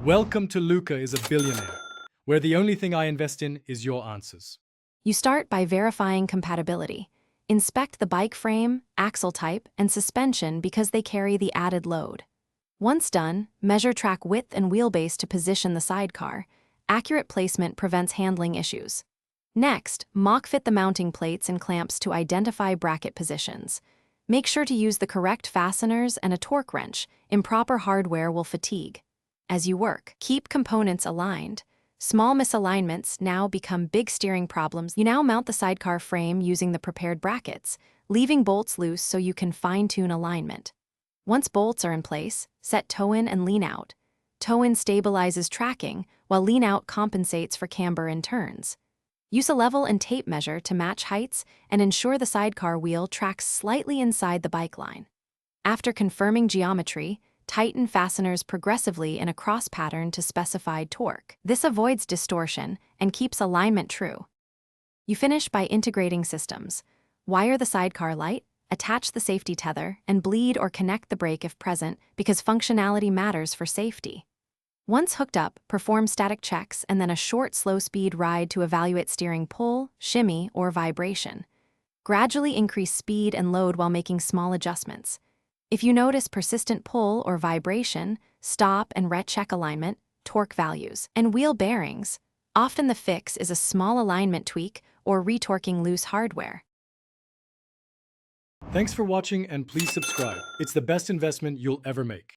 Welcome to Luca is a Billionaire, where the only thing I invest in is your answers. You start by verifying compatibility. Inspect the bike frame, axle type, and suspension because they carry the added load. Once done, measure track width and wheelbase to position the sidecar. Accurate placement prevents handling issues. Next, mock fit the mounting plates and clamps to identify bracket positions. Make sure to use the correct fasteners and a torque wrench. Improper hardware will fatigue. As you work, keep components aligned. Small misalignments now become big steering problems. You now mount the sidecar frame using the prepared brackets, leaving bolts loose so you can fine-tune alignment. Once bolts are in place, set toe-in and lean-out. Toe-in stabilizes tracking, while lean-out compensates for camber and turns. Use a level and tape measure to match heights and ensure the sidecar wheel tracks slightly inside the bike line. After confirming geometry, tighten fasteners progressively in a cross pattern to specified torque. This avoids distortion and keeps alignment true. You finish by integrating systems. Wire the sidecar light, attach the safety tether, and bleed or connect the brake if present because functionality matters for safety. Once hooked up, perform static checks and then a short slow-speed ride to evaluate steering pull, shimmy, or vibration. Gradually increase speed and load while making small adjustments. If you notice persistent pull or vibration, stop and recheck alignment, torque values, and wheel bearings. Often the fix is a small alignment tweak or retorquing loose hardware. Thanks for watching and please subscribe. It's the best investment you'll ever make.